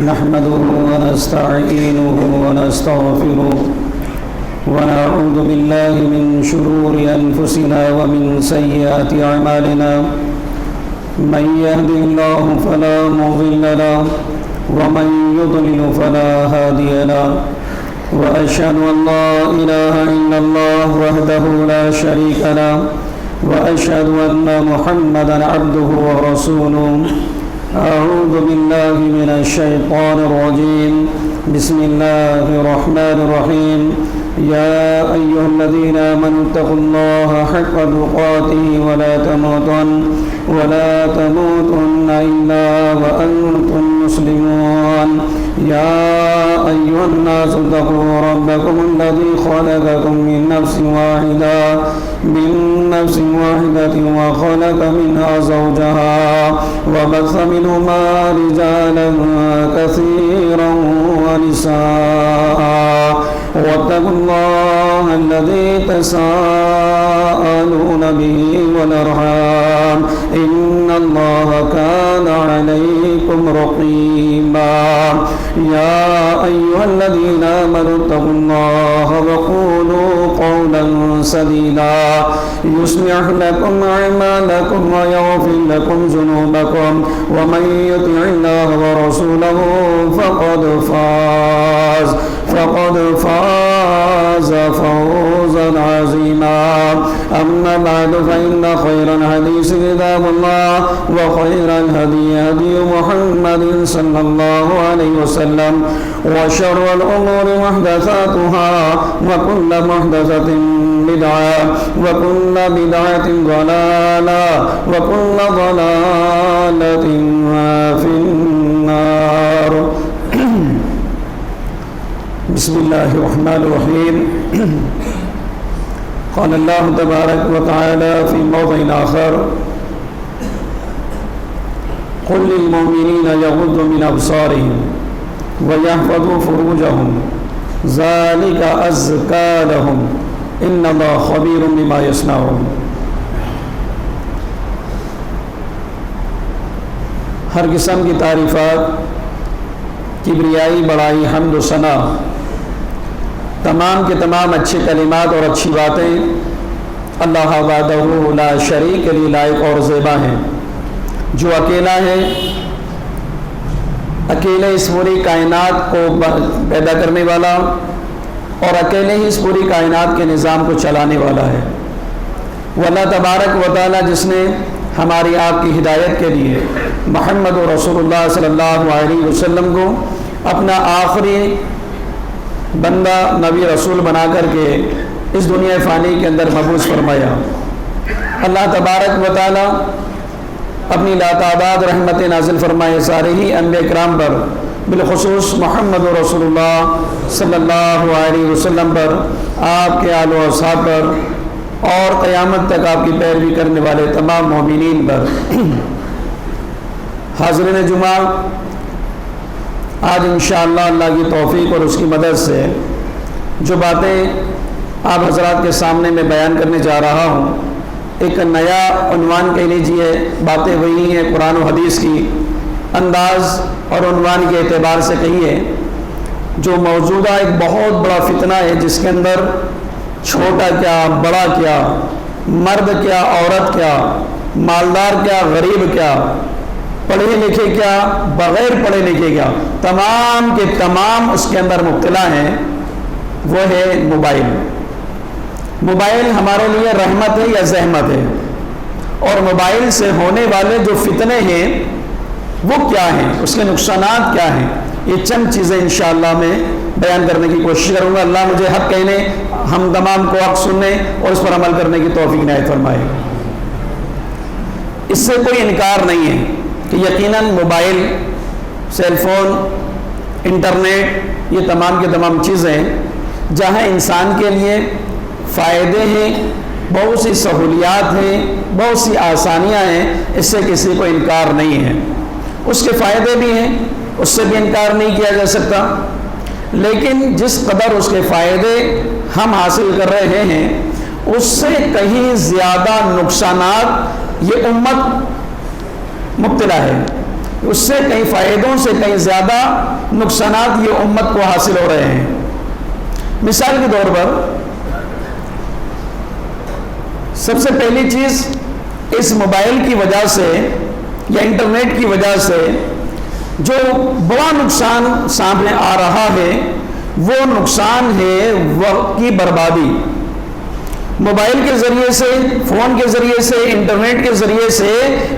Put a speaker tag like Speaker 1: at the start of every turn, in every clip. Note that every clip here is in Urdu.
Speaker 1: نحمده ونستعينه ونستغفره ونعوذ بالله من شرور أنفسنا ومن سيئات أعمالنا من يهده الله فلا مضل له ومن يضلل فلا هادي له وأشهد أن لا إله إلا الله وحده لا شريك له وأشهد أن محمدا عبده ورسوله. أعوذ بالله من الشيطان الرجيم. بسم الله الرحمن الرحيم. يا أيها الذين آمنوا اتقوا الله حق تقاته ولا تموتن إلا وأنتم مسلمون. يا أيها الناس اتقوا ربكم الذي خلقكم من نفس واحدة وخلق منها زوجها وبث منهما رجالا كثيرا ونساء واتقوا الله الذي تساءلون به والأرحام إن الله كان عليكم رقيبا. يا أيها الذين آمنوا اتقوا الله وقولوا قولا سديدا يصلح لكم أعمالكم ويغفر لكم ذنوبكم ومن يطع الله ورسوله فقد فاز فوزا عظيما. أما بعد فإن خير الحديث كتاب الله وخير الهدي هدي محمد صلى الله عليه وسلم وشر الأمور محدثاتها وكل محدثة بدعة وكل بدعة ضلالة وكل ضلالة في النار. بسم الله الرحمن الرحيم. قال الله تبارك وتعالى في موضع آخر: قل للمؤمنين يغضوا من أبصارهم ويحفظوا فروجهم ذلك أزكى لهم إن الله خبير بما يصنعون. ہر قسم کی تعریفات، کبریائی، بڑائی، حمد و ثنا، تمام کے تمام اچھے کلمات اور اچھی باتیں اللہ وحدہ لا شریک لی لائق اور زیبا ہیں، جو اکیلا ہے، اکیلے اس پوری کائنات کو پیدا کرنے والا اور اکیلے ہی اس پوری کائنات کے نظام کو چلانے والا ہے. وہ اللہ تبارک و تعالی جس نے ہماری آپ کی ہدایت کے لیے محمد رسول اللہ صلی اللہ علیہ وسلم کو اپنا آخری بندہ نبی رسول بنا کر کے اس دنیا فانی کے اندر مبعوث فرمایا. اللہ تبارک و تعالی اپنی لاتعداد رحمت نازل فرمائے سارے ہی انبیاء کرام پر، بالخصوص محمد رسول اللہ صلی اللہ علیہ وسلم پر، آپ کے آل و اصحاب پر اور قیامت تک آپ کی پیروی کرنے والے تمام مومنین پر. حاضرین جمعہ، آج انشاءاللہ اللہ کی توفیق اور اس کی مدد سے جو باتیں آپ حضرات کے سامنے میں بیان کرنے جا رہا ہوں، ایک نیا عنوان کہہ لیجیے. باتیں وہی ہیں قرآن و حدیث کی، انداز اور عنوان کے اعتبار سے کہیے جو موجودہ ایک بہت بڑا فتنہ ہے، جس کے اندر چھوٹا کیا، بڑا کیا، مرد کیا، عورت کیا، مالدار کیا، غریب کیا، پڑھے لکھے کیا، بغیر پڑھے لکھے کیا، تمام کے تمام اس کے اندر مبتلا ہیں. وہ ہے موبائل. موبائل ہمارے لیے رحمت ہے یا زحمت ہے؟ اور موبائل سے ہونے والے جو فتنے ہیں وہ کیا ہیں، اس کے نقصانات کیا ہیں؟ یہ چند چیزیں انشاءاللہ میں بیان کرنے کی کوشش کروں گا. اللہ مجھے حق کہنے، ہم تمام کو حق سننے اور اس پر عمل کرنے کی توفیق عنایت فرمائے. اس سے کوئی انکار نہیں ہے کہ یقیناً موبائل، سیل فون، انٹرنیٹ، یہ تمام کے تمام چیزیں جہاں انسان کے لیے فائدے ہیں، بہت سی سہولیات ہیں، بہت سی آسانیاں ہیں، اس سے کسی کو انکار نہیں ہے. اس کے فائدے بھی ہیں، اس سے بھی انکار نہیں کیا جا سکتا، لیکن جس قدر اس کے فائدے ہم حاصل کر رہے ہیں اس سے کہیں زیادہ نقصانات یہ امت مبتلا ہے. اس سے کئی فائدوں سے کئی زیادہ نقصانات یہ امت کو حاصل ہو رہے ہیں۔ مثال کے طور پر سب سے پہلی چیز، اس موبائل کی وجہ سے یا انٹرنیٹ کی وجہ سے جو بڑا نقصان سامنے آ رہا ہے وہ نقصان ہے وقت کی بربادی۔ موبائل کے ذریعے سے، فون کے ذریعے سے، انٹرنیٹ کے ذریعے سے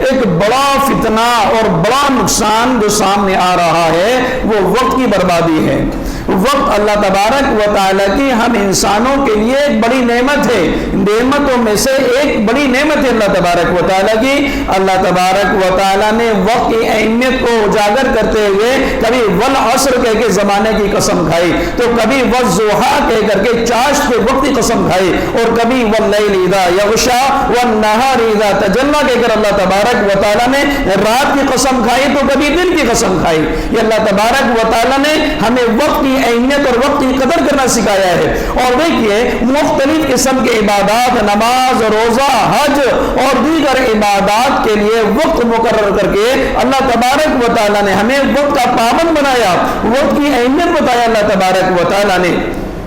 Speaker 1: ایک بڑا فتنہ اور بڑا نقصان جو سامنے آ رہا ہے وہ وقت کی بربادی ہے۔ وقت اللہ تبارک و تعالیٰ کی ہم انسانوں کے لیے ایک بڑی نعمت ہے، نعمتوں میں سے ایک بڑی نعمت ہے اللہ تبارک و تعالیٰ کی۔ اللہ تبارک و تعالیٰ نے وقت کی اہمیت کو اجاگر کرتے ہوئے کبھی والعصر کہہ کے زمانے کی قسم کھائی، تو کبھی والضحیٰ کہہ کر کے چاشت کے وقت کی قسم کھائی، اور کبھی واللیل اذا یغشی والنہار اذا تجلی کہہ کر اللہ تبارک و تعالیٰ نے رات کی قسم کھائی، تو کبھی دن کی قسم کھائی۔ یہ اللہ تبارک و تعالیٰ نے ہمیں وقت کی اہمیت اور وقت کی قدر کرنا سکھایا ہے۔ اور دیکھیے مختلف قسم کے عبادات، نماز، روزہ، حج اور دیگر عبادات کے لیے وقت مقرر کر کے اللہ تبارک و تعالیٰ نے ہمیں وقت کا پابند بنایا، وقت کی اہمیت بتایا اللہ تبارک و تعالیٰ نے۔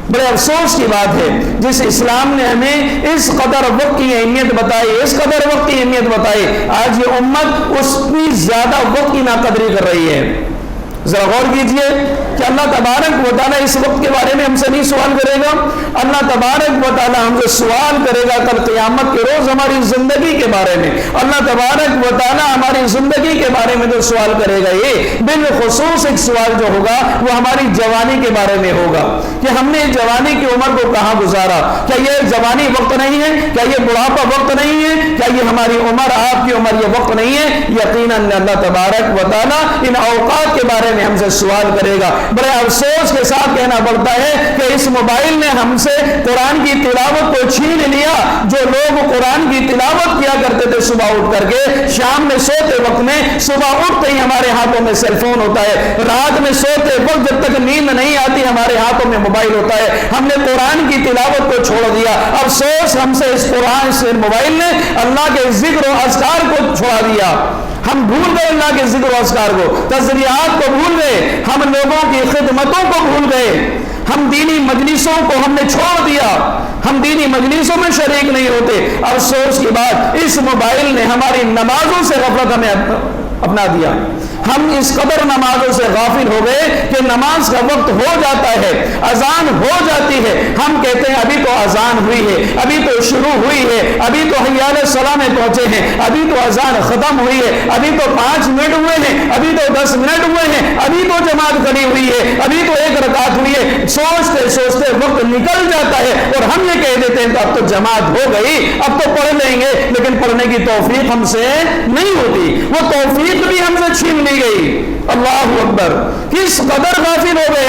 Speaker 1: بڑے افسوس کی بات ہے جس اسلام نے ہمیں اس قدر وقت کی اہمیت بتائی، اس قدر وقت کی اہمیت بتائی، آج یہ امت اس کی زیادہ وقت کی ناقدری کر رہی ہے۔ ذرا غور کیجئے کہ اللہ تبارک و تعالیٰ اس وقت کے بارے میں ہم سے نہیں سوال کرے گا، اللہ تبارک و تعالیٰ ہم سے سوال کرے گا کل قیامت کے روز ہماری زندگی کے بارے میں۔ اللہ تبارک و تعالیٰ ہماری زندگی کے بارے میں جو سوال کرے گا، یہ بالخصوص ایک سوال جو ہوگا وہ ہماری جوانی کے بارے میں ہوگا کہ ہم نے جوانی کی عمر کو کہاں گزارا۔ کیا یہ جوانی وقت نہیں ہے؟ کیا یہ بڑھاپا وقت نہیں ہے؟ کیا یہ ہماری عمر، آپ کی عمر یہ وقت نہیں ہے؟ یقیناً اللہ تبارک و تعالیٰ ان اوقات کے بارے میں ہم سے سوال کرے گا۔ بڑے افسوس کے ساتھ کہنا پڑتا ہے کہ اس موبائل نے ہم سے قرآن کی تلاوت کو چھین لیا۔ جو لوگ قرآن کی تلاوت کیا کرتے تھے صبح اٹھ کر کے، شام میں سوتے وقت میں، صبح اٹھتے ہی ہمارے ہاتھوں میں سیل فون ہوتا ہے، رات میں سوتے وقت جب تک نیند نہیں آتی ہمارے ہاتھوں میں موبائل ہوتا ہے۔ ہم نے قرآن کی تلاوت کو چھوڑ دیا۔ افسوس ہم سے اس قرآن سے موبائل نے اللہ کے ذکر و اذکار کو چھوڑا دیا۔ ہم بھول گئے اللہ کے ذکر و اذکار کو، تسبیحات کو بھول گئے، ہم لوگوں کی خدمتوں کو بھول گئے، ہم دینی مجلسوں کو ہم نے چھوڑ دیا، ہم دینی مجلسوں میں شریک نہیں ہوتے۔ افسوس کی بات، اس موبائل نے ہماری نمازوں سے غفلت ہمیں اپنا دیا۔ ہم اس قدر نمازوں سے غافل ہو گئے کہ نماز کا وقت ہو جاتا ہے، اذان ہو جاتی ہے، ہم کہتے ہیں ابھی تو اذان ہوئی ہے، ابھی تو شروع ہوئی ہے، ابھی تو حی علی الصلاۃ میں پہنچے ہیں، ابھی تو اذان ختم ہوئی ہے، ابھی تو 5 منٹ ہوئے ہیں، ابھی تو 10 منٹ ہوئے ہیں، ابھی تو جماعت کھڑی ہوئی ہے، ابھی تو 1 رکعت ہوئی ہے۔ سوچتے سوچتے وقت نکل جاتا ہے اور ہم یہ کہہ دیتے ہیں کہ اب تو جماعت ہو گئی، اب تو پڑھ لیں گے، لیکن پڑھنے کی توفیق ہم سے نہیں ہوتی، وہ توفیق بھی ہم سے چھین لی گئی۔ اللہ اکبر، کس قدر غافل ہو گئے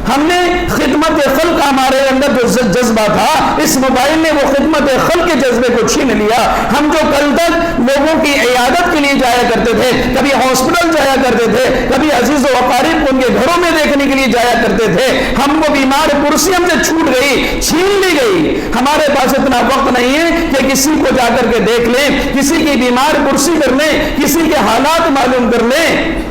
Speaker 1: ہم نے خدمت خلق، ہمارے اندر جو جذبہ تھا، اس موبائل نے وہ خدمت خلق کے جذبے کو چھین لیا۔ ہم جو کل تک لوگوں کی عیادت کے لیے جایا کرتے تھے، کبھی ہاسپٹل جایا کرتے تھے، کبھی عزیز و اقارب کو ان کے گھروں میں دیکھنے کے لیے جایا کرتے تھے، ہم وہ بیمار کرسی ہم سے چھوٹ گئی، چھین لی گئی۔ ہمارے پاس اتنا وقت نہیں ہے کہ کسی کو جا کر کے دیکھ لیں، کسی کی بیمار کرسی کر لیں، کسی کے حالات معلوم کر لیں۔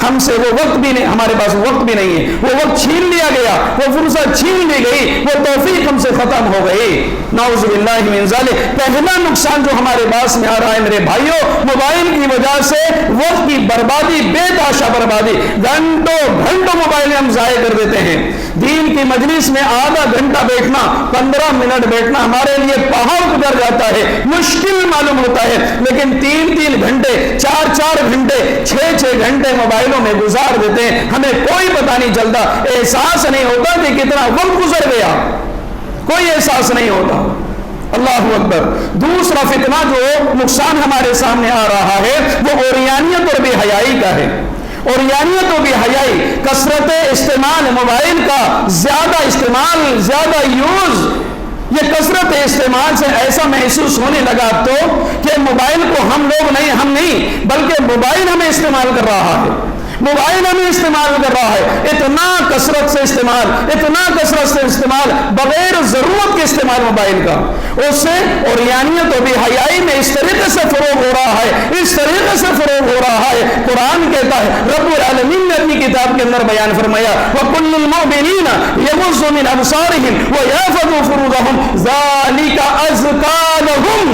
Speaker 1: ہم سے وہ وقت بھی نہیں، ہمارے پاس وقت بھی نہیں ہے، وہ وقت چھین لیا گیا، وہ فرصت چھین لی گئی، وہ توفیق ہم سے ختم ہو گئی۔ نعوذ باللہ من ذالک۔ پہلا نقصان جو ہمارے پاس میں آ رہا ہے میرے بھائیوں، موبائل کی وجہ سے وقت کی بربادی، بے تحاشا بربادی، گھنٹوں گھنٹوں موبائل ہم ضائع کر دیتے ہیں۔ دین کی مجلس میں آدھا گھنٹہ بیٹھنا، 15 منٹ بیٹھنا ہمارے لیے پہاڑ گزر جاتا ہے، مشکل معلوم ہوتا ہے، لیکن 3 گھنٹے، 4 گھنٹے، 6 گھنٹے موبائلوں میں گزار دیتے ہیں، ہمیں کوئی پتہ نہیں چلتا، احساس نہیں ہوتا کہ کتنا وقت گزر گیا، کوئی احساس نہیں ہوتا۔ اللہ اکبر۔ دوسرا فتنہ جو نقصان ہمارے سامنے آ رہا ہے وہ عریانیت اور بے حیائی کا ہے۔ عریانیت و بے حیائی، کثرت استعمال موبائل کا، زیادہ استعمال، زیادہ یوز، یہ کثرت استعمال سے ایسا محسوس ہونے لگا تو کہ موبائل کو ہم نہیں بلکہ موبائل ہمیں استعمال کر رہا ہے، موبائل ہمیں استعمال کر رہا ہے۔ اتنا کثرت سے استعمال بغیر ضرورت کے استعمال موبائل کا، اس سے عریانیت و بے حیائی میں اس طریقے سے فروغ ہو رہا ہے قرآن کہتا ہے، رب العالمین نے اپنی کتاب کے اندر بیان فرمایا وَقُلُّ الْمُؤْمِنِينَ يَغُضُّوا مِنْ أَبْصَارِهِمْ وَيَحْفَظُوا فُرُوجَهُمْ ذَلِكَ أَزْكَىٰ لَهُمْ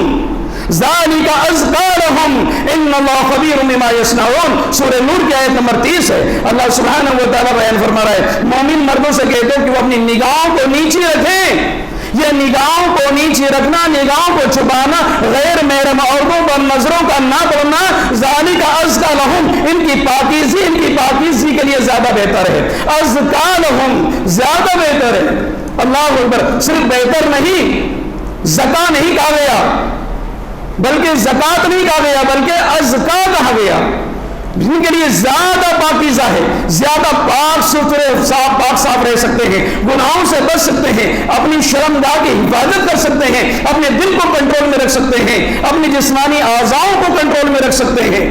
Speaker 1: إِنَّ اللَّهَ خَبِيرٌ بِمَا يَصْنَعُونَ۔ سورہ نور کی آیت نمبر 30 ہے۔ اللہ سبحانہ و تعالیٰ بیان فرما رہا ہے، مومن مردوں سے کہتے ہیں کہ وہ اپنی نگاہوں کو نیچے رکھیں۔ یہ نگاہوں کو نیچے رکھنا، نگاہوں کو چھپانا، غیر محرم عورتوں پر نظروں کا نہ پڑنا، ذالک ازکیٰ لہم، ان کی پاکیزگی کے لیے زیادہ بہتر ہے۔ ازکیٰ لہم، زیادہ بہتر ہے۔ اللہ اکبر، صرف بہتر نہیں، زکا نہیں کہا گیا، بلکہ زکات نہیں کہا گیا، بلکہ ازکیٰ کہا گیا، جن کے لیے زیادہ پاکیزہ ہے، زیادہ پاک ستھرے پاک صاف رہ سکتے ہیں، گناہوں سے بچ سکتے ہیں، اپنی شرمگاہ کی حفاظت کر سکتے ہیں، اپنے دل کو کنٹرول میں رکھ سکتے ہیں، اپنی جسمانی اعضاؤں کو کنٹرول میں رکھ سکتے ہیں۔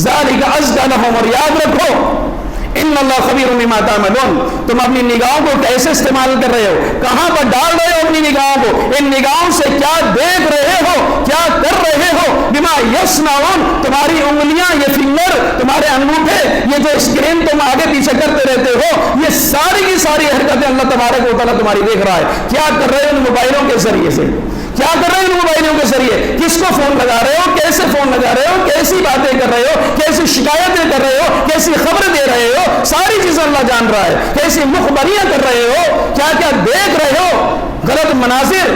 Speaker 1: ذالک ازکیٰ لہم، اور یاد رکھو ان اللہ خبیر بما تعملون، تم اپنی نگاہوں کو کیسے استعمال کر رہے ہو، کہاں پر ڈال رہے ہو اپنی نگاہوں کو، ان نگاہوں سے کیا دیکھ رہے ہو، کیا کر رہے ہو، بما یصنعون، تمہاری انگلیاں، یہ فنگر، تمہارے انگوٹھے، یہ جو اسکرین تم آگے پیچھے کرتے رہتے ہو، یہ ساری کی ساری حرکتیں اللہ تبارک و تعالیٰ تمہاری دیکھ رہا ہے۔ کیا کر رہے ہو ان موبائلوں کے ذریعے سے، کیا کر رہے ہو ان موبائلوں کے ذریعے، کس کو فون لگا رہے ہو، کیسے فون لگا رہے ہو، کیسی باتیں کر رہے ہو، کیسی شکایتیں کر رہے ہو، کیسی خبریں دے رہے ہو، ساری چیزیں اللہ جان رہا ہے۔ کیسی مخبریاں کر رہے ہو، کیا کیا دیکھ رہے ہو، غلط مناظر،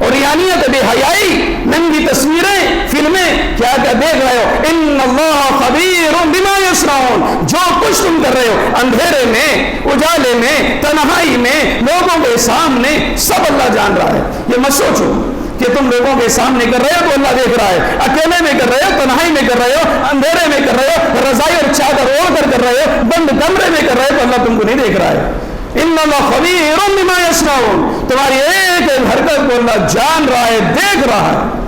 Speaker 1: عریانیت، بے حیائی، ننگی تصویریں، فلمیں، کیا کیا دیکھ رہے ہو۔ ان اللہ خبیر بما یصنعون، جو کچھ تم کر رہے ہو، اندھیرے میں، اجالے میں، تنہائی میں، لوگوں کے سامنے، سب اللہ جان رہا ہے۔ یہ مت سوچو کہ تم لوگوں کے سامنے کر رہے ہو تو اللہ دیکھ رہا ہے، اکیلے میں کر رہے ہو، تنہائی میں کر رہے ہو، اندھیرے میں کر رہے ہو، رضائی اور چادر اوڑھ کر رہے ہو، بند کمرے میں کر رہے ہو، تو اللہ تم کو نہیں دیکھ رہا ہے۔ ان اللہ خبیر بما یصنعون، تمہاری ایک ایک حرکت کو اللہ جان رہا ہے، دیکھ رہا ہے۔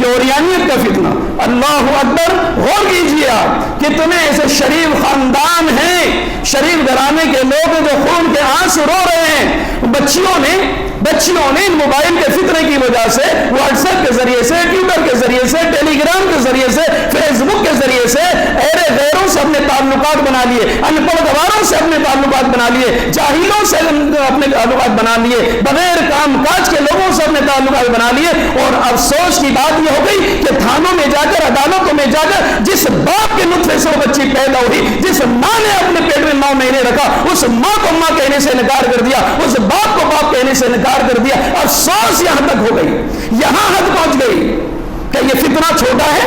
Speaker 1: یہ عریانیت کا فتنہ، اللہ اکبر، غور کیجیے آپ کہ تمہیں ایسے شریف خاندان ہیں، شریف گھرانے کے لوگ جو خون کے آنسو رو رہے ہیں، بچیوں نے ان موبائل کے فتنے کی وجہ سے، واٹس ایپ کے ذریعے سے، ٹویٹر کے ذریعے سے، ٹیلی گرام کے ذریعے سے، فیس بک کے ذریعے سے غیروں سے اپنے تعلقات بنا لیے، ان پڑھ گواروں سے اپنے تعلقات بنا لیے، جاہلوں سے اپنے تعلقات بنا لیے، بغیر کام کاج کے لوگوں سے اپنے تعلقات بنا لیے۔ اور افسوس کی بات یہ ہو گئی کہ تھانوں میں جا کر، عدالتوں میں جا کر، جس باپ کے نطفے سے وہ بچی پیدا ہوئی، جس ماں نے اپنے پیٹ میں 9 مہینے رکھا، اس ماں کو ماں کہنے سے انکار کر دیا، اس باپ کو باپ کہنے سے انکار کر دیا۔ افسوس یہاں تک ہو گئی، یہاں حد پہنچ گئی کہ یہ فتنہ چھوٹا ہے،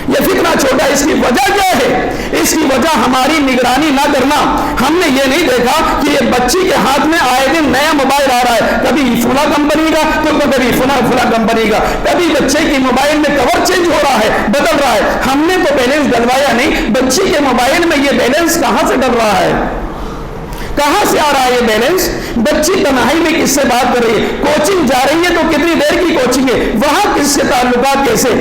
Speaker 1: یہ فتنہ چھوٹا ہے۔ اس کی وجہ کیا ہے؟ اس کی وجہ ہماری نگرانی نہ کرنا۔ ہم نے یہ نہیں دیکھا کہ یہ بچی کے ہاتھ میں آئے دن نیا موبائل آ رہا ہے، کبھی فلاں کمپنی کا تو کبھی فلاں کمپنی کا، کبھی بچے کی موبائل میں کور چینج ہو رہا ہے، بدل رہا ہے۔ ہم نے تو بیلنس ڈلوایا نہیں، بچی کے موبائل میں یہ بیلنس کہاں سے ڈل رہا ہے، کہاں سے آ رہا ہے یہ بیلنس؟ بچی تنہائی میں کس سے بات کر رہی ہے، کوچنگ جا رہی ہے تو کتنی دیر کی کوچنگ ہے، وہاں کس سے تعلقات کیسے،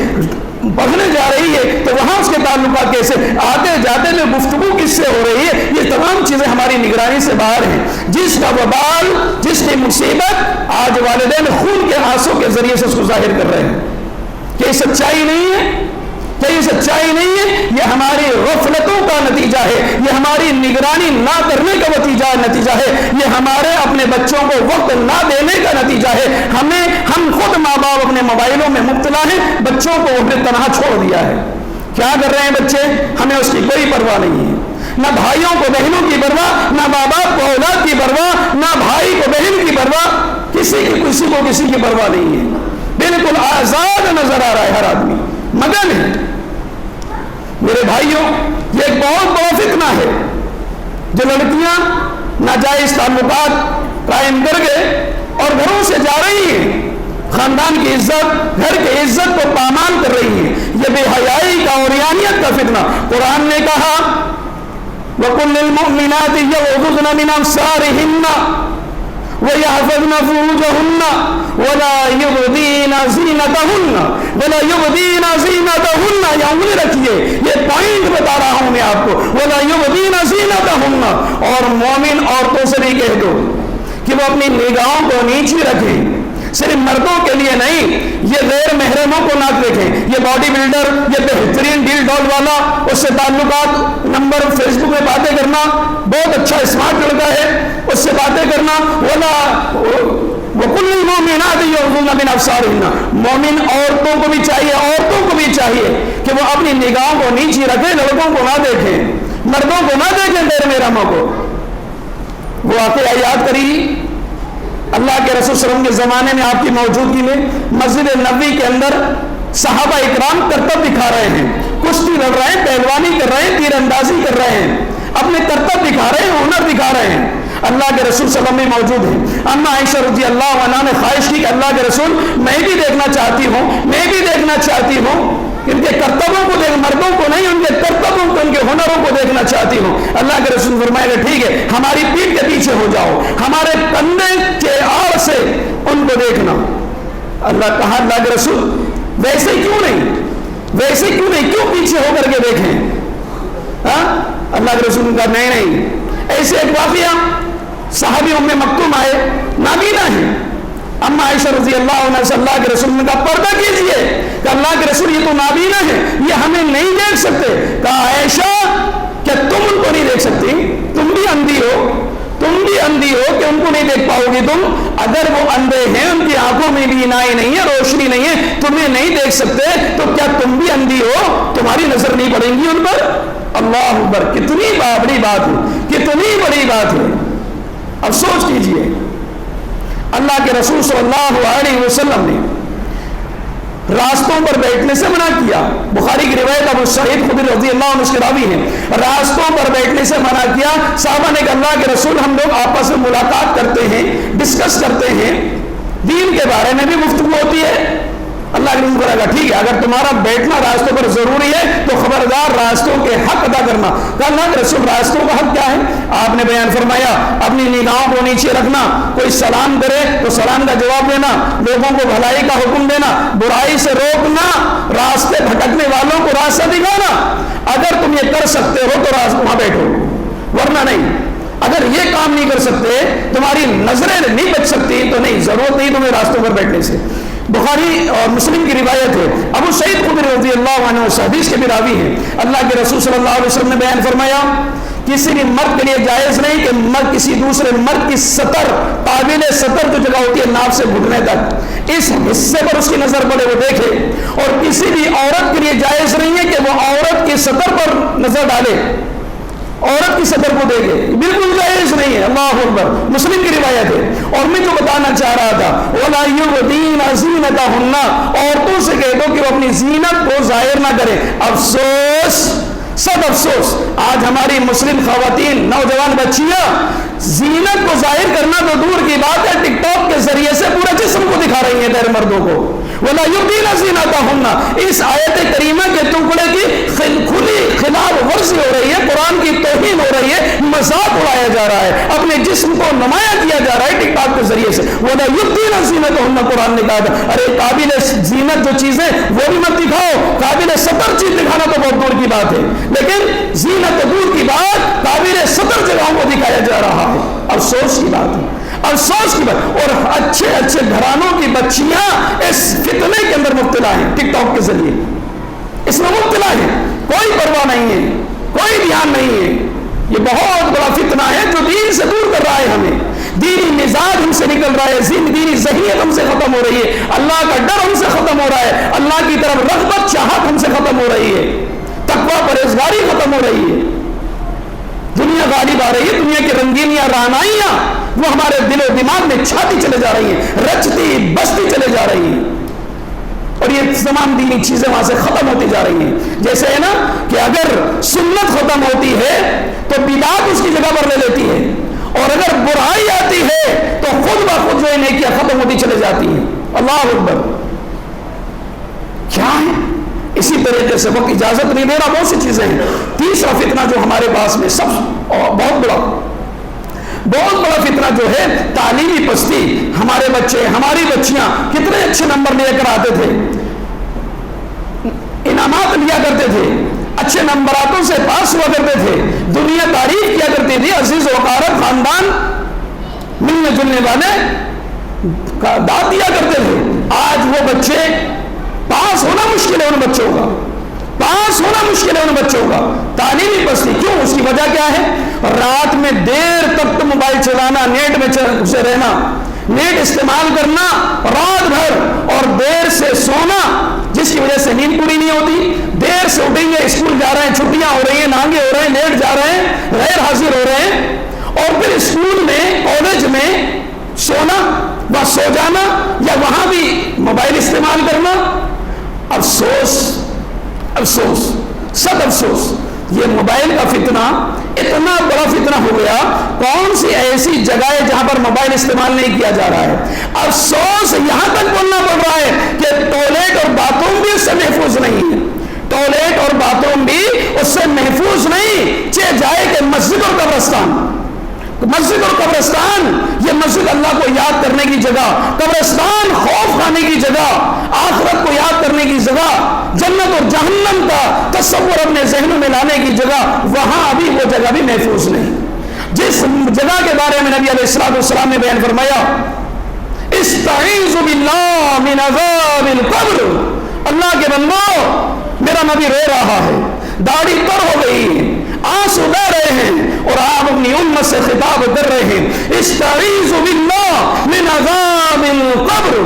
Speaker 1: پڑھنے جا رہی ہے تو وہاں اس کے تعلقات کیسے، آتے جاتے میں گفتگو کس سے ہو رہی ہے، یہ تمام چیزیں ہماری نگرانی سے باہر ہیں۔ جس کا وبال، جس کی مصیبت، آج والدین خون کے آنسوں کے ذریعے سے اس کو ظاہر کر رہے ہیں۔ کہ یہ سچائی نہیں ہے، کہ یہ سچائی نہیں ہے، یہ ہماری غفلتوں کا نتیجہ ہے، یہ ہماری نگرانی نہ کرنے کا نتیجہ ہے، یہ ہمارے اپنے بچوں کو وقت نہ دینے کا نتیجہ ہے۔ ہم خود ماں باپ اپنے موبائلوں میں مبتلا ہیں، بچوں کو اپنے تنہا چھوڑ دیا ہے۔ کیا کر رہے ہیں بچے؟ ہمیں اس کی کوئی پرواہ نہیں ہے، نہ بھائیوں کو بہنوں کی پرواہ، نہ ماں باپ کو اولاد کی پرواہ، نہ بھائی کو بہن کی پرواہ، کسی کی پرواہ نہیں ہے۔ بالکل آزاد نظر آ رہا ہے ہر آدمی، مگن ہے۔ میرے بھائیوں، یہ ایک بہت بڑا فتنہ ہے۔ جو لڑکیاں ناجائز تعلقات قائم کر گئے اور گھروں سے جا رہی ہیں، خاندان کی عزت، گھر کی عزت کو پامال کر رہی ہیں، یہ بے حیائی کا، عریانیت کا فتنہ۔ قرآن نے کہا وَقُلْ لِلْمُؤْمِنَاتِ يَغْضُضْنَ مِنْ أَبْصَارِهِنَّ، وَيَحْفَظْنَ فُرُوجَهُنَّ وَلَا يُبْدِينَ زِينَتَهُنَّ وَلَا يُبْدِينَ زِينَتَهُنَّ. یہ انگلی رکھیے، یہ پوائنٹ بتا رہا ہوں میں آپ کو. وَلَا يُبْدِينَ زِينَتَهُنَّ. اور مومن عورتوں سے بھی کہہ دو کہ وہ اپنی نگاہوں کو نیچی رکھیں. صرف مردوں کے لیے نہیں، یہ غیر محرموں کو نہ دیکھیں. یہ باڈی بلڈر، یہ بہترین ڈیل ڈال والا، اس سے تعلقات، نمبر، فیس بک میں باتیں کرنا، بہت اچھا اسمارٹ لڑکا ہے، اس سے باتیں کرنا. وَكُلُّ الْمُؤْمِنَاتِ يَغْضُضْنَ مِنْ أَبْصَارِهِنَّ. مومن عورتوں کو بھی چاہیے کہ وہ اپنی نگاہوں کو نیچی رکھیں، لڑکوں کو نہ دیکھیں، مردوں کو نہ دیکھیں، غیر محرموں کو. وہ واقعہ یاد کریے، اللہ کے رسول صلی اللہ علیہ وسلم کے زمانے میں آپ کی موجودگی میں مسجد نبوی کے اندر صحابہ اکرام کرتب دکھا رہے ہیں، کشتی لڑ رہے ہیں، پہلوانی کر رہے ہیں، تیر اندازی کر رہے ہیں، اپنے کرتب دکھا رہے ہیں، ہنر دکھا رہے ہیں. اللہ کے رسول صلی اللہ علیہ وسلم موجود ہیں. اما عائشہ رضی اللہ عنہا نے خواہش کی کہ اللہ کے رسول میں بھی دیکھنا چاہتی ہوں ان کے کرتبوں کو دیکھ، مردوں کو نہیں، ان کے کرتبوں کو، ان کے ہنروں کو دیکھنا چاہتی ہوں. اللہ کے رسول فرمائے گا ٹھیک ہے، ہماری پیٹھ کے پیچھے ہو جاؤ، ہمارے کندھے کے آڑ سے ان کو دیکھنا. اللہ کہا اللہ کے رسول ویسے کیوں نہیں، کیوں پیچھے ہو کر کے دیکھیں؟ اللہ کے رسول نے کہا نہیں. ایسے ایک واقعہ، صحابی ام مکتوم آئے، نابینا ہیں. اما عائشہ رضی اللہ عنہ سے اللہ کے رسول نے کہا پردہ کیجئے. کہ اللہ کے رسول یہ تو نابینا ہے، یہ ہمیں نہیں دیکھ سکتے. کہا عائشہ کیا تم ان کو نہیں دیکھ سکتی؟ تم بھی اندھی ہو کہ ان کو نہیں دیکھ پاؤ گی تم؟ اگر وہ اندھے ہیں، ان کی آنکھوں میں بینائی نہیں ہے، روشنی نہیں ہے، تمہیں نہیں دیکھ سکتے، تو کیا تم بھی اندھی ہو؟ تمہاری نظر نہیں پڑیں گی ان پر؟ اللہ اکبر، کتنی بڑی بات ہے، کتنی بڑی بات ہے. اب سوچ کیجئے، اللہ کے رسول صلی اللہ علیہ وسلم نے راستوں پر بیٹھنے سے منع کیا. بخاری کی روایت ابو سعید خدری رضی اللہ عنہ کے راوی ہیں، راستوں پر بیٹھنے سے منع کیا. صحابہ نے کہا اللہ کے رسول ہم لوگ آپس میں ملاقات کرتے ہیں، ڈسکس کرتے ہیں، دین کے بارے میں بھی گفتگو ہوتی ہے. اللہ کے رسول کہا ٹھیک ہے، اگر تمہارا بیٹھنا راستوں پر ضروری ہے تو خبردار راستوں کے حق ادا کرنا. کہ اللہ کے رسول راستوں کا حق کیا ہے؟ آپ نے بیان فرمایا اپنی نگاہوں کو نیچے رکھنا، کوئی سلام کرے تو سلام کا جواب دینا، لوگوں کو بھلائی کا حکم دینا، برائی سے روکنا، راستے بھٹکنے والوں کو راستہ دکھانا. اگر تم یہ کر سکتے ہو تو وہاں بیٹھو، ورنہ نہیں. اگر یہ کام نہیں کر سکتے، تمہاری نظریں نہیں بچ سکتی، تو نہیں، ضرورت نہیں تمہیں راستوں پر بیٹھنے سے. بخاری اور مسلم کی روایت ہے، ابو سعید خدری رضی اللہ عنہ اس حدیث کے بھی راوی ہیں. اللہ کے رسول صلی اللہ علیہ وسلم نے بیان فرمایا کسی بھی مرد کے لیے جائز نہیں کہ مرد کسی دوسرے مرد کی سطر، قابل سطر جو جگہ ہوتی ہے ناف سے گھٹنے تک، اس حصے پر اس کی نظر پڑے وہ دیکھے. اور کسی بھی عورت کے لیے جائز نہیں ہے کہ وہ عورت کی سطر پر نظر ڈالے، عورت کی سطر کو دیکھے، بالکل جائز نہیں ہے. اللہ اکبر، مسلم کی روایت ہے. اور میں جو بتانا چاہ رہا تھا وَلَا يُبْدِينَ زِينَتَهُنَّ، عورتوں سے کہہ دو کہ وہ اپنی زینت کو ظاہر نہ کریں. افسوس، سب افسوس، آج ہماری مسلم خواتین، نوجوان بچیاں زینت کو ظاہر کرنا تو دور کی بات ہے، ٹک ٹاک کے ذریعے سے پورے جسم کو دکھا رہی ہیں غیر مردوں کو. وَلَا يُبْدِينَ زِينَتَهُنَّ، اس آیت کریمہ کے ٹکڑے کی کھلی خلاف ورزی ہو رہی ہے، قرآن کی توہین ہو رہی ہے، مذاق اڑایا جا رہا ہے، اپنے جسم کو نمایاں کیا جا رہا ہے ٹک ٹاک کے ذریعے سے. وَلَا يُبْدِينَ زِينَتَهُنَّ، قرآن نے کہا تھا ارے قابل زینت جو چیزیں وہ بھی مت دکھاؤ، قابل سطر چیز دکھانا تو بہت دور کی بات ہے، لیکن زینت دور کی بات، قابل سطر جگہوں کو دکھایا جا رہا ہے. افسوس کی بات ہے، افسوس کی بات. اور اچھے گھرانوں کی بچیاں اس فتنے کے اندر مبتلا ہیں، ٹک ٹاک کے ذریعے اس میں مبتلا ہیں، کوئی پرواہ نہیں ہے، کوئی دھیان نہیں ہے. یہ بہت بڑا فتنہ ہے جو دین سے دور کر رہا ہے ہمیں، دینی مزاج ہم سے نکل رہا ہے، دینی ذہنیت ہم سے ختم ہو رہی ہے، اللہ کا ڈر ہم سے ختم ہو رہا ہے، اللہ کی طرف رغبت چاہت ہم سے ختم ہو رہی ہے، تقویٰ پرہیزگاری ختم ہو رہی ہے. دنیا غالب آ رہی ہے، دنیا کی رنگینیاں، رعنائیاں وہ ہمارے دل و دماغ میں چھاتی چلے جا رہی ہیں، رچتی بستی چلے جا رہی ہیں، اور یہ تمام دینی چیزیں وہاں سے ختم ہوتی جا رہی ہیں. جیسے ہے نا کہ اگر سنت ختم ہوتی ہے تو بدعت اس کی جگہ پر لے لیتی ہے، اور اگر برائی آتی ہے تو خود بخود جو ہے نیکیاں ختم ہوتی چلے جاتی ہیں. اللہ اکبر، کیا ہے؟ اسی طریقے سے وقت اجازت نہیں دے رہا، بہت سی چیزیں ہیں. تیسرا فتنہ جو ہمارے پاس میں سب بہت بڑا، بہت بڑا فتنہ جو ہے تعلیمی پستی. ہمارے بچے ہماری بچیاں کتنے اچھے نمبر لے کر آتے تھے, انعامات لیا کرتے تھے, اچھے نمبراتوں سے پاس ہوا کرتے تھے, دنیا تعریف کیا کرتی تھی, عزیز و اقارب خاندان ملنے جلنے والے داد دیا کرتے تھے. آج وہ بچے پاس ہونا مشکل ہے ان بچوں کا, پاس ہونا مشکل ہے ان بچوں کا. تعلیمی پستی کیوں؟ اس کی وجہ کیا ہے؟ رات میں دیر تک تو موبائل چلانا, نیٹ میں گھسے رہنا, نیٹ استعمال کرنا رات بھر, اور دیر سے سونا جس کی وجہ سے نیند پوری نہیں ہوتی. دیر سے اٹھیں گے, اسکول جا رہے ہیں, چھٹیاں ہو رہی ہیں, نانگے ہو رہے ہیں, لیٹ جا رہے ہیں, غیر حاضر ہو رہے ہیں, اور پھر اسکول میں کالج میں سونا و سو جانا, یا وہاں بھی موبائل استعمال کرنا. افسوس افسوس سب افسوس, یہ موبائل کا فتنہ اتنا بڑا فتنہ ہو گیا. کون سی ایسی جگہ ہے جہاں پر موبائل استعمال نہیں کیا جا رہا ہے؟ افسوس یہاں تک بولنا پڑ رہا ہے کہ ٹوائلٹ اور باتھ روم بھی اس سے محفوظ نہیں ہے, ٹوائلٹ اور باتھ روم بھی اس سے محفوظ نہیں. چاہے جائے کہ مسجد اور قبرستان, مسجد اور قبرستان, یہ مسجد اللہ کو یاد کرنے کی جگہ, قبرستان خوف کھانے کی جگہ, آخرت کو یاد کرنے کی جگہ, جنت اور جہنم کا تصور اپنے ذہنوں میں لانے کی جگہ, وہاں ابھی وہ جگہ بھی محفوظ نہیں. جس جگہ کے بارے میں نبی علیہ الصلوۃ والسلام نے بیان فرمایا, استعیذ باللہ من عذاب القبر, اللہ کے بندو میرا نبی رو رہا ہے, داڑھی تر ہو گئی ہے, آنسو بہ رہے ہیں, اور آپ اپنی امت سے خطاب کر رہے ہیں, استعیذ باللہ من عذاب القبر,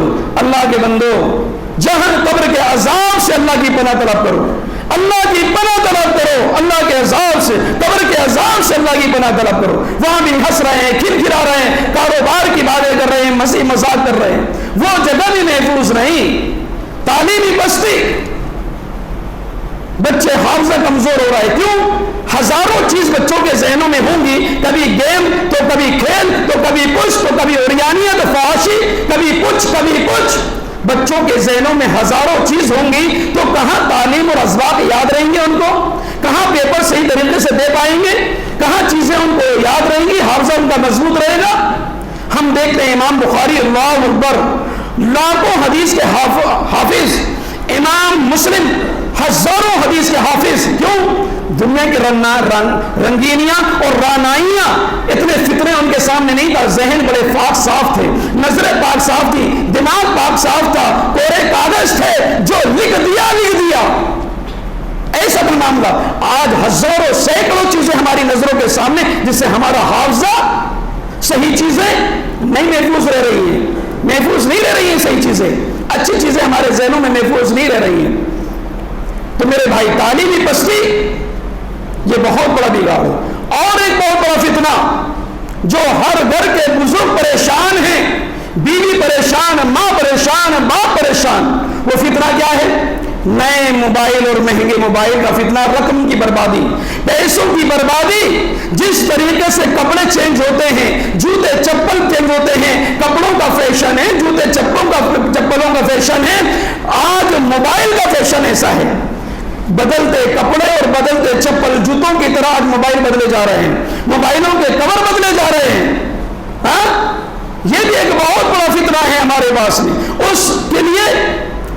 Speaker 1: اللہ کے بندو جہنم قبر کے عذاب سے اللہ کی پناہ طلب کرو, اللہ کی پناہ طلب کرو, اللہ کے عذاب سے, قبر کے عذاب سے اللہ کی پناہ طلب کرو. وہاں بھی ہنس رہے ہیں, کھرکھرا رہے ہیں, کاروبار کی باتیں کر رہے ہیں, مسیح مذاق کر رہے ہیں, وہ جگہ بھی محفوظ نہیں. تعلیمی بستی, بچے حافظہ کمزور ہو رہا ہے. کیوں؟ ہزاروں چیز بچوں کے ذہنوں میں ہوں گی, کبھی گیم تو کبھی کھیل تو کبھی کچھ تو کبھی اوریانیت فحاشی, کبھی کچھ. بچوں کے ذہنوں میں ہزاروں چیز ہوں گی, تو کہاں تعلیم اور اسباق یاد رہیں گے ان کو, کہاں پیپر صحیح طریقے سے دے پائیں گے, کہاں چیزیں ان کو یاد رہیں گی, حافظہ ان کا مضبوط رہے گا. ہم دیکھتے ہیں امام بخاری اللہ اکبر لاکھوں حدیث کے حافظ, امام مسلم ہزاروں حدیث کے حافظ. کیوں؟ دنیا کے رنگینیاں اور رانائیاں, اتنے فتنے ان کے سامنے نہیں تھا. ذہن بڑے پاک صاف تھے, نظریں پاک صاف تھی, دماغ پاک صاف تھا, کوڑے کاغذ تھے, جو لکھ دیا. ایسا بھی معاملہ. آج ہزاروں سینکڑوں چیزیں ہماری نظروں کے سامنے, جس سے ہمارا حافظہ, صحیح چیزیں نہیں محفوظ رہ رہی ہیں, محفوظ نہیں رہ رہی ہیں صحیح چیزیں, اچھی چیزیں ہمارے ذہنوں میں محفوظ نہیں رہ رہی ہیں. تو میرے بھائی, تعلیمی پستی یہ بہت بڑا بگاڑ ہے. اور ایک بہت بڑا فتنہ جو ہر گھر کے بزرگ پریشان ہیں, بیوی پریشان, ماں پریشان, باپ پریشان, وہ فتنہ کیا ہے؟ نئے موبائل اور مہنگے موبائل کا فتنہ. رقم کی بربادی, پیسوں کی بربادی. جس طریقے سے کپڑے چینج ہوتے ہیں, جوتے چپل چینج ہوتے ہیں, کپڑوں کا فیشن ہے, جوتے چپلوں کا فیشن ہے, آج موبائل کا فیشن ایسا ہے. بدلتے کپڑے اور بدلتے چپل, جوتوں کی طرح آج موبائل بدلے جا رہے ہیں, موبائلوں کے کور بدلے جا رہے ہیں. یہ بھی ایک بہت بڑا فتنہ ہے ہمارے پاس میں. اس کے لیے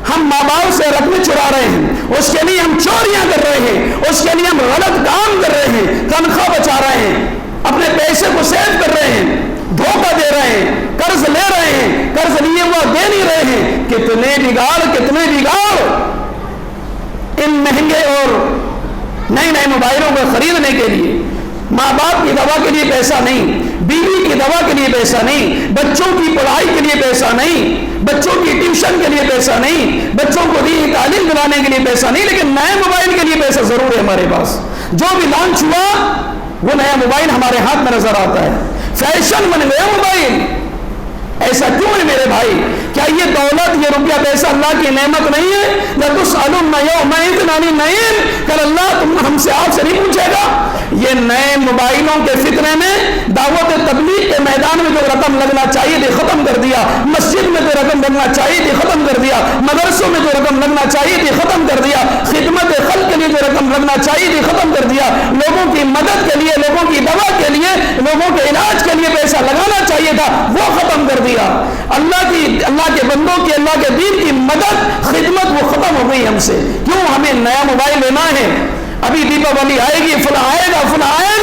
Speaker 1: ہم ماں باپ سے رقمیں چرا رہے ہیں, اس کے لیے ہم چوریاں کر رہے ہیں, اس کے لیے ہم غلط کام کر رہے ہیں, تنخواہ بچا رہے ہیں, اپنے پیسے کو سیو کر رہے ہیں, دھوکہ دے رہے ہیں, قرض لے رہے ہیں, قرض لیے ہوا دے نہیں رہے ہیں. کتنے بگاڑ ان مہنگے اور نئے موبائلوں کو خریدنے کے لیے. ماں باپ کی دوا کے لیے پیسہ نہیں, بیوی کی دوا کے لیے پیسہ نہیں, بچوں کی پڑھائی کے لیے پیسہ نہیں, بچوں کی ٹیوشن کے لیے پیسہ نہیں, بچوں کو دینی تعلیم دلانے کے لیے پیسہ نہیں, لیکن نئے موبائل کے لیے پیسہ ضرور ہے ہمارے پاس. جو بھی لانچ ہوا وہ نیا موبائل ہمارے ہاتھ میں نظر آتا ہے, فیشن بن گیا موبائل. ایسا کیوں ہے میرے بھائی؟ کیا یہ دولت, یہ روپیہ پیسہ اللہ کی نعمت نہیں ہے؟ لَتُسْأَلُنَّ يَوْمَئِذٍ عَنِ النَّعِيمِ, کل اللہ ہم سے آپ سے نہیں پوچھے گا. یہ نئے موبائلوں کے فتنے میں دعوت تبلیغ کے میدان میں جو رقم لگنا چاہیے تھی ختم کر دیا, مسجد میں جو رقم لگنا چاہیے تھی ختم کر دیا, مدرسوں میں جو رقم لگنا چاہیے تھی ختم کر دیا, خدمت خلق کے لیے جو رقم لگنا چاہیے تھی ختم کر دیا, لوگوں کی مدد کے لیے, لوگوں کی دوا کے لیے لوگوں کے علاج کے لیے پیسہ لگانا چاہیے تھا وہ ختم کر دیا. اللہ کے بندوں کی اللہ کے دین کی مدد خدمت وہ ختم ہو گئی ہم سے. کیوں؟ ہمیں نیا موبائل لینا ہے. ابھی دیپاولی آئے گی، فلاں آئے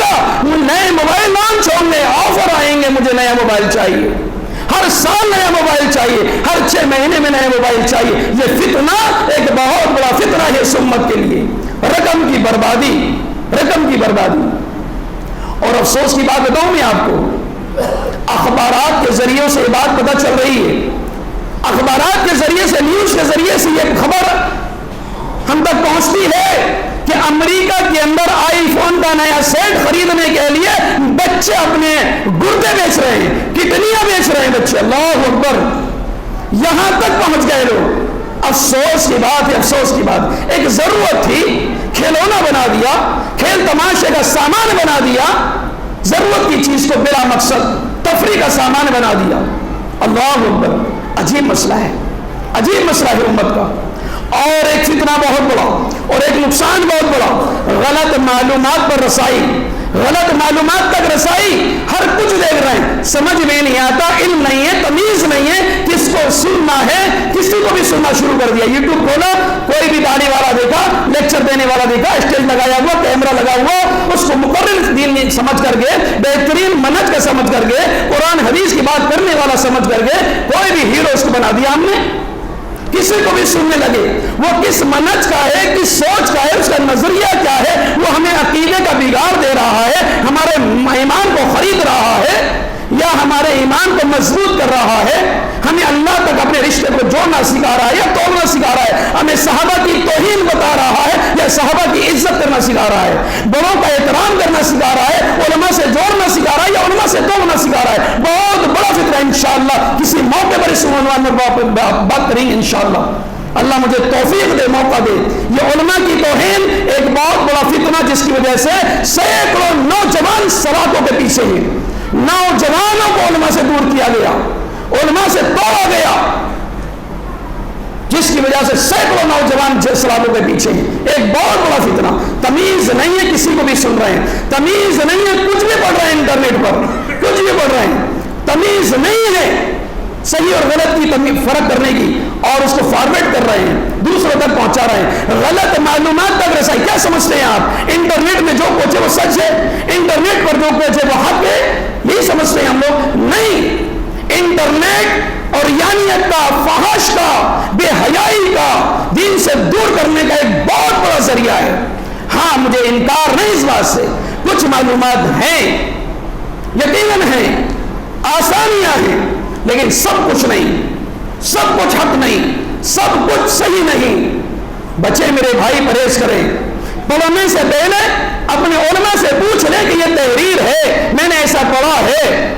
Speaker 1: گا، نئے موبائل لانچ ہوں گے، آفر آئیں گے، مجھے نیا موبائل چاہیے، ہر سال نیا موبائل چاہیے، ہر 6 مہینے میں نیا موبائل چاہیے. یہ فتنہ ایک بہت بڑا فتنہ ہے اس امت کے لیے. رقم کی بربادی. اور افسوس کی بات بتاؤں میں آپ کو، اخبارات کے ذریعے سے یہ بات پتہ چل رہی ہے. اخبارات کے ذریعے سے، نیوز کے ذریعے سے یہ خبر ہم تک پہنچتی ہے کہ امریکہ کے اندر آئی فون کا نیا سیٹ خریدنے کے لیے بچے اپنے گردے بیچ رہے ہیں، کڈنیاں بیچ رہے ہیں بچے. اللہ اکبر، یہاں تک پہنچ گئے لوگ. افسوس کی بات ہے، افسوس کی بات. ایک ضرورت تھی، کھلونا بنا دیا، کھیل تماشے کا سامان بنا دیا، ضرورت کی چیز کو بلا مقصد تفریح کا سامان بنا دیا. اللہ اکبر، عجیب مسئلہ ہے، عجیب مسئلہ ہے امت کا. اور ایک فتنہ بہت بڑا اور ایک نقصان بہت بڑا، غلط معلومات پر رسائی، غلط معلومات تک رسائی. ہر کچھ دیکھ رہے ہیں، سمجھ میں نہیں آتا، علم نہیں ہے، تمیز نہیں ہے، کس کو سننا ہے، کسی کو بھی سننا شروع کر دیا. یوٹیوب کھولا، کوئی بھی داڑھی والا دیکھا، لیکچر دینے والا دیکھا، اسٹیج لگایا ہوا، کیمرہ لگا ہوا، اس کو مقرر دین سمجھ کر کے، بہترین منہج کا سمجھ کر کے، قرآن حدیث کی بات کرنے والا سمجھ کر کے کوئی بھی ہیرو اس کو بنا دیا ہم نے. کسی کو بھی سننے لگے، وہ کس منہج کا ہے، کس سوچ کا ہے، اس کا نظریہ کیا ہے، وہ ہمیں عقیدے کا بگاڑ دے رہا ہے، ہمارے ایمان کو خرید رہا ہے یا ہمارے ایمان کو مضبوط کر رہا ہے، ہمیں اللہ تک اپنے رشتے کو جوڑنا سکھا رہا ہے یا توڑنا سکھا رہا ہے، ہمیں صحابہ کی توہین بتا رہا ہے یا صحابہ کی عزت کرنا سکھا رہا ہے، بڑوں کا احترام کرنا سکھا رہا ہے، علماء سے جوڑنا سکھا رہا ہے یا علماء سے توڑنا سکھا رہا ہے. بہت بڑا فکر ہے. انشاءاللہ کسی موقع پر اس عنوان میں بات کریں گے انشاءاللہ. اللہ مجھے توفیق دے، موقع دے. یہ علماء کی توہین ایک بہت بڑا فتنہ جس کی وجہ سے سینکڑوں نوجوان سلاخوں کے پیچھے ہیں. نوجوانوں کو علماء سے دور کیا گیا، علماء سے توڑا گیا، جس کی وجہ سے سینکڑوں نوجوان سلاخوں کے پیچھے ہیں. ایک بہت بڑا فتنہ. تمیز نہیں ہے، کسی کو بھی سن رہے ہیں، تمیز نہیں ہے، کچھ بھی پڑھ رہے ہیں انٹرنیٹ پر، کچھ بھی پڑھ رہے ہیں، تمیز نہیں ہے صحیح اور غلط کی فرق کرنے کی، اور اس کو فارورڈ کر رہے ہیں، دوسروں تک پہنچا رہے ہیں. غلط معلومات تک رسائی. کیا سمجھتے ہیں آپ؟ انٹرنیٹ میں جو پہنچے وہ سچ ہے، انٹرنیٹ پر جو پہنچے وہ حق ہے، یہی سمجھتے ہیں ہم لوگ. نہیں، انٹرنیٹ اور یانیت کا، فحش کا، بے حیائی کا، دین سے دور کرنے کا ایک بہت بڑا ذریعہ ہے. ہاں، مجھے انکار نہیں اس بات سے، کچھ معلومات ہیں، یقیناً ہیں، آسانیاں ہیں، لیکن سب کچھ نہیں، سب کچھ حق نہیں، سب کچھ صحیح نہیں. بچے میرے بھائی پرہیز کریں. پڑھنے سے پہلے اپنے علماء سے پوچھ لیں کہ یہ تحریر ہے، میں نے ایسا پڑھا ہے،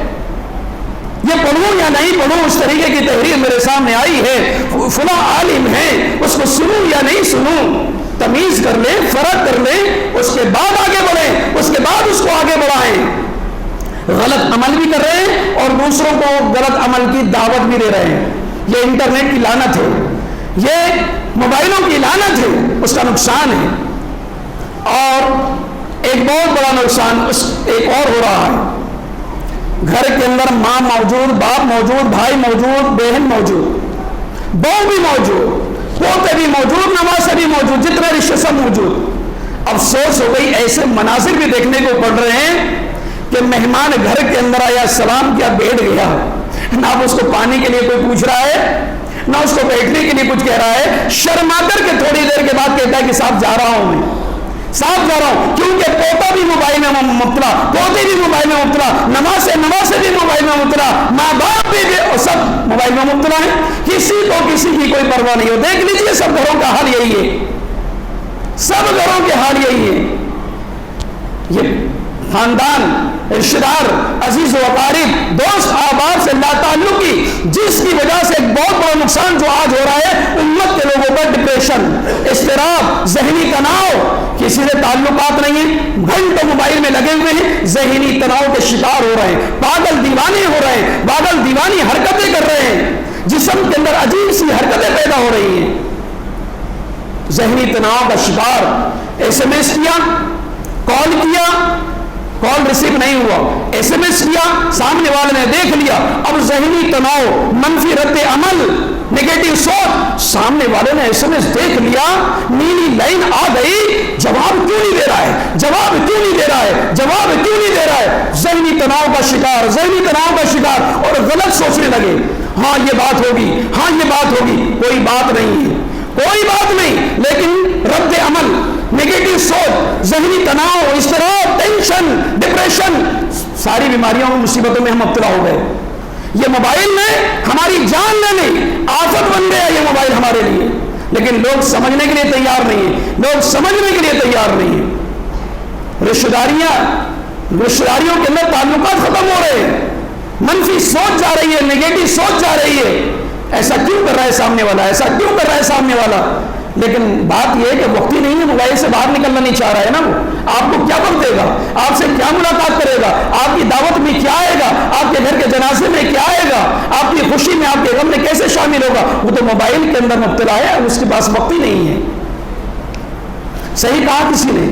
Speaker 1: یہ پڑھوں یا نہیں پڑھوں، اس طریقے کی تحریر میرے سامنے آئی ہے، فلاں عالم ہے، اس کو سنوں یا نہیں سنوں. تمیز کر لیں، فرق کر لیں، اس کے بعد آگے بڑھیں، اس کے بعد اس کو آگے بڑھائیں. غلط عمل بھی کر رہے ہیں اور دوسروں کو غلط عمل کی دعوت بھی دے رہے ہیں. یہ انٹرنیٹ کی لعنت ہے، یہ موبائلوں کی لعنت ہے، اس کا نقصان ہے. اور ایک بہت بڑا نقصان ایک اور ہو رہا ہے. گھر کے اندر ماں موجود، باپ موجود، بھائی موجود، بہن موجود، بہو بھی موجود، پوتے بھی موجود، نواسے بھی موجود، جتنے رشتے سب موجود. افسوس ہو گئی، ایسے مناظر بھی دیکھنے کو پڑ رہے ہیں کہ مہمان گھر کے اندر آیا، سلام کیا، بیٹھ گیا، نہ اس کو پانی کے لیے کوئی پوچھ رہا ہے، نہ اس کو بیٹھنے کے لیے کچھ کہہ رہا ہے. شرما کر کے تھوڑی دیر کے بعد کہتا ہے کہ صاحب جا رہا ہوں، میں صاحب جا رہا ہوں. کیونکہ پوتا بھی موبائل میں مبتلا، پوتے بھی موبائل میں مبتلا، نواسے بھی موبائل میں مبتلا، ماں باپ بھی سب موبائل میں مبتلا ہیں. کسی کو کسی کی کوئی پرواہ نہیں ہو. دیکھ لیجیے سب گھروں کا حال یہی ہے، سب گھروں کے حال یہی ہے. یہ خاندان، رشتہ دار، عزیز و اقارب، دوست احباب سے لا تعلقی، جس کی وجہ سے ایک بہت بڑا نقصان جو آج ہو رہا ہے امت کے لوگوں پر، ڈپریشن، اضطراب، ذہنی تناؤ، کسی سے تعلقات نہیں ہیں، گھنٹوں موبائل میں لگے ہوئے ہیں، ذہنی تناؤ کے شکار ہو رہے ہیں، پاگل دیوانے ہو رہے ہیں، پاگل دیوانی حرکتیں کر رہے ہیں، جسم کے اندر عجیب سی حرکتیں پیدا ہو رہی ہیں. ذہنی تناؤ کا شکار. ایس ایم ایس کیا، کال ریسیو نہیں ہوا، ایس ایم ایس کیا، سامنے والے نے دیکھ لیا، اب ذہنی تناؤ، منفی رد عمل، نیگیٹو سوچ، سامنے والے نے ایس ایم ایس دیکھ لیا، نیلی لائن آ گئی، جواب کیوں نہیں دے رہا ہے، جواب کیوں نہیں دے رہا ہے، جواب کیوں نہیں دے رہا ہے، ذہنی تناؤ کا شکار، ذہنی تناؤ کا شکار، اور غلط سوچنے لگے، ہاں یہ بات ہوگی، ہاں یہ بات ہوگی، کوئی بات نہیں ہے، کوئی بات نہیں، لیکن رد عمل، نیگیٹو سوچ، ذہنی تناؤ، اضطراب، ٹینشن، ڈپریشن، ساری بیماریوں اور مصیبتوں میں ہم مبتلا ہو گئے۔ یہ موبائل نے ہماری جان لے لی، آفت بن گیا یہ موبائل ہمارے لیے، لیکن لوگ سمجھنے کے لیے تیار نہیں ہیں، لوگ سمجھنے کے لیے تیار نہیں ہیں۔ رشتہ داریوں کے اندر تعلقات ختم ہو رہے ہیں، منفی سوچ جا رہی ہے، نیگیٹو سوچ جا رہی ہے، ایسا کیوں کر رہا ہے سامنے والا، ایسا کیوں کر رہا ہے سامنے والا، لیکن بات یہ ہے کہ وقت ہی نہیں ہے، موبائل سے باہر نکلنا نہیں چاہ رہا ہے نا، وہ آپ کو کیا وقت دے گا، آپ سے کیا ملاقات کرے گا، آپ کی دعوت میں کیا آئے گا، آپ کے گھر کے جنازے میں کیا آئے گا، آپ کی خوشی میں، آپ کے غم میں کیسے شامل ہوگا، وہ تو موبائل کے اندر مبتلا ہے، اس کے پاس وقت ہی نہیں ہے۔ صحیح کہا کسی نے،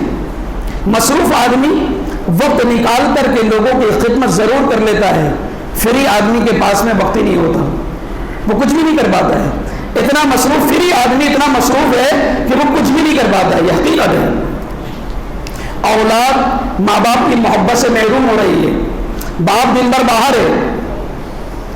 Speaker 1: مصروف آدمی وقت نکال کر کے لوگوں کی خدمت ضرور کر لیتا ہے، فری آدمی کے پاس میں وقت ہی نہیں ہوتا، وہ کچھ بھی نہیں کر پاتا ہے، اتنا مصروف، فری آدمی اتنا مصروف ہے کہ وہ کچھ بھی نہیں کر پاتا ہے، یہ حقیقت ہے۔ اولاد ماں باپ کی محبت سے محروم ہو رہی ہے، باپ دن بھر باہر ہے،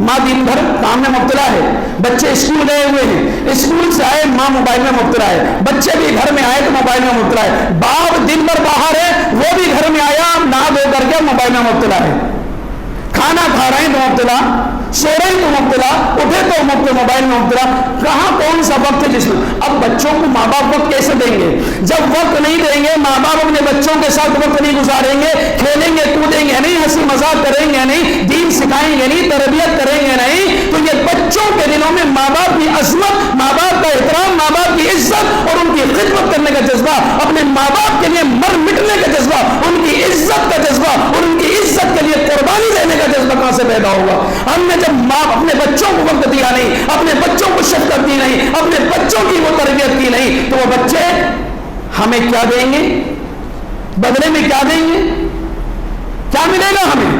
Speaker 1: ماں دن بھر کام میں مبتلا ہے، بچے اسکول گئے ہوئے ہیں، اسکول سے آئے ماں موبائل میں مبتلا ہے، بچے بھی گھر میں آئے تو موبائل میں مبتلا ہے، باپ دن بھر باہر ہے، وہ بھی گھر میں آیا نہا دھو کر کے موبائل میں مبتلا ہے، کھانا کھا رہے ہیں تو مبتلا، سو رہے ہیں تو مبتلا، اٹھے تو موبائل میں مبتلا، کہاں کون سا وقت ہے جس میں، اب بچوں کو ماں باپ وقت کیسے دیں گے، جب وقت نہیں دیں گے، ماں باپ اپنے بچوں کے ساتھ وقت نہیں گزاریں گے، کھیلیں گے کودیں گے نہیں، ہنسی مذاق کریں گے نہیں، دین سکھائیں گے نہیں، تربیت کریں گے نہیں، تو یہ بچوں کے دلوں میں ماں باپ کی عظمت، ماں باپ کا احترام، ماں باپ کی عزت اور ان کی خدمت کرنے کا جذبہ، اپنے ماں باپ کے لیے مر مٹنے کا جذبہ، ان کی عزت کا جذبہ اور ان کی عزت کے لیے قربانی دینے کا جذبہ کہاں سے پیدا ہوگا؟ ہم نے جب ماں اپنے بچوں کو وقت دیا نہیں، اپنے بچوں کو شفقت دی نہیں، اپنے بچوں کی وہ تربیت کی نہیں، تو وہ بچے ہمیں کیا دیں گے؟ بدلے میں کیا دیں گے؟ کیا ملے گا ہمیں؟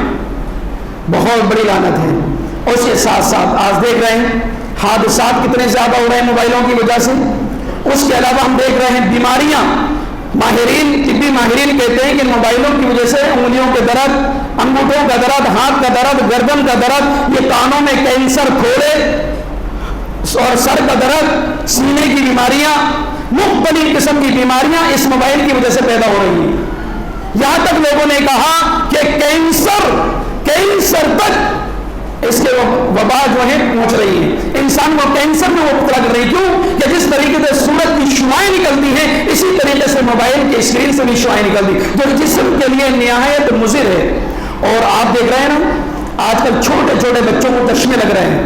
Speaker 1: بہت بڑی لعنت ہے۔ اور اس کے ساتھ ساتھ آج دیکھ رہے ہیں حادثات کتنے زیادہ ہو رہے ہیں موبائلوں کی وجہ سے، اس کے علاوہ ہم دیکھ رہے ہیں بیماریاں، طبی ماہرین کہتے ہیں کہ موبائلوں کی وجہ سے انگلیوں کے درد، انگوٹھوں کا درد، ہاتھ کا درد، گردن کا درد، یہ کانوں میں کینسر، پھوڑے اور سر کا درد، سینے کی بیماریاں، مختلف قسم کی بیماریاں اس موبائل کی وجہ سے پیدا ہو رہی ہیں۔ یہاں تک لوگوں نے کہا کہ کینسر تک اس کے وبا جو ہے پہنچ رہی ہے، انسان کو کینسر میں مبتلا کر رہی ہے۔ کیوں؟ کہ جس طریقے سے سورج کی شعاعیں نکلتی ہیں، اسی طریقے سے موبائل کے اسکرین سے بھی شعاعیں نکلتی ہیں، جو جسم کے لیے نہایت مضر ہے۔ اور آپ دیکھ رہے ہیں نا آج کل چھوٹے چھوٹے بچوں کو چشمے لگ رہے ہیں،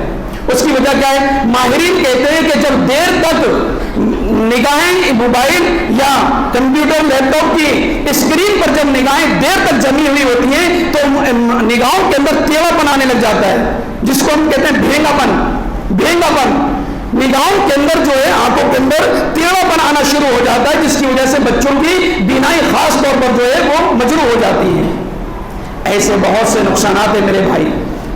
Speaker 1: اس کی وجہ کیا ہے؟ ماہرین کہتے ہیں کہ جب دیر تک نگاہیں موبائل یا کمپیوٹر لیپ ٹاپ کی اسکرین پر جب نگاہیں دیر تک جمی ہوئی ہوتی ہیں تو نگاہوں کے اندر ٹیڑھا پن آنے لگ جاتا ہے، جس کو ہم کہتے ہیں بھینگا پن، نگاہوں کے اندر جو ہے آنکھوں کے اندر ٹیڑھا پن آنا شروع ہو جاتا ہے، جس کی وجہ سے بچوں کی بینائی خاص طور پر جو ہے وہ مجروح ہو جاتی ہے۔ ایسے بہت سے نقصانات ہیں میرے بھائی،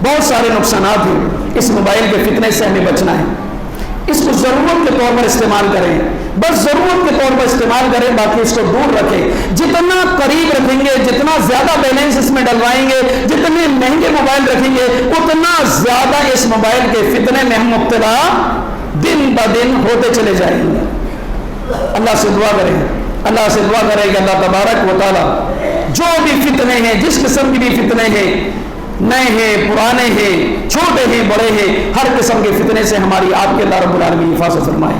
Speaker 1: بہت سارے نقصانات ہیں۔ اس موبائل کے فتنے سے ہمیں بچنا ہے، اس کو ضرورت کے طور پر استعمال کریں، بس ضرورت کے طور پر استعمال کریں، باقی اس کو دور رکھیں۔ جتنا قریب رکھیں گے، جتنا زیادہ بیلنس اس میں ڈلوائیں گے، جتنے مہنگے موبائل رکھیں گے، اتنا زیادہ اس موبائل کے فتنے میں ہم مبتلا دن بہ دن ہوتے چلے جائیں گے۔ اللہ سے دعا کریں کہ اللہ تبارک و تعالی جو بھی فتنے ہیں، جس قسم کی بھی فتنے ہیں، نئے ہیں، پرانے ہیں، چھوٹے ہیں، بڑے ہیں، ہر قسم کے فتنے سے ہماری آپ کے اللہ رب العالمین حفاظت فرمائے۔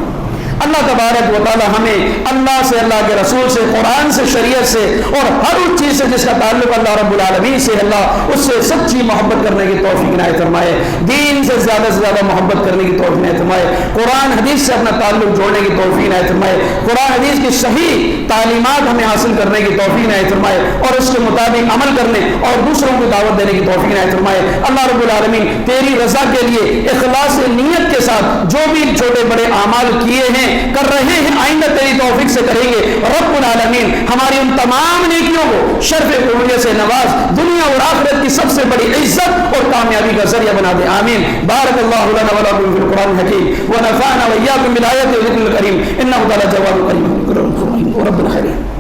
Speaker 1: اللہ تبارک و تعالی ہمیں اللہ سے، اللہ کے رسول سے، قرآن سے، شریعت سے اور ہر اس چیز سے جس کا تعلق اللہ رب العالمین سے، اللہ اس سے سچی محبت کرنے کی توفیق عنایت فرمائے، دین سے زیادہ محبت کرنے کی توفیق عنایت فرمائے، قرآن حدیث سے اپنا تعلق جوڑنے کی توفیق عنایت فرمائے، قرآن حدیث کی صحیح تعلیمات ہمیں حاصل کرنے کی توفیق عنایت فرمائے اور اس کے مطابق عمل کرنے اور دوسروں کو دعوت دینے کی توفیق عنایت فرمائے۔ اللہ رب العالمین تیری رضا کے لیے اخلاص نیت کے ساتھ جو بھی چھوٹے بڑے اعمال کیے ہیں کر رہے ہیں آئندہ تیری توفیق سے کریں گے. رب العالمین ہماری ان تمام نیکیوں کو شرف قبولیت سے نواز, دنیا اور آخرت کی سب سے بڑی عزت اور کامیابی کا ذریعہ بنا دے. آمین. بارک اللہ لنا و لکم فی القرآن الحکیم ونفعنا وإیاکم بالآیات والذکر الکریم انہ تعالی جواد کریم رب العالمین.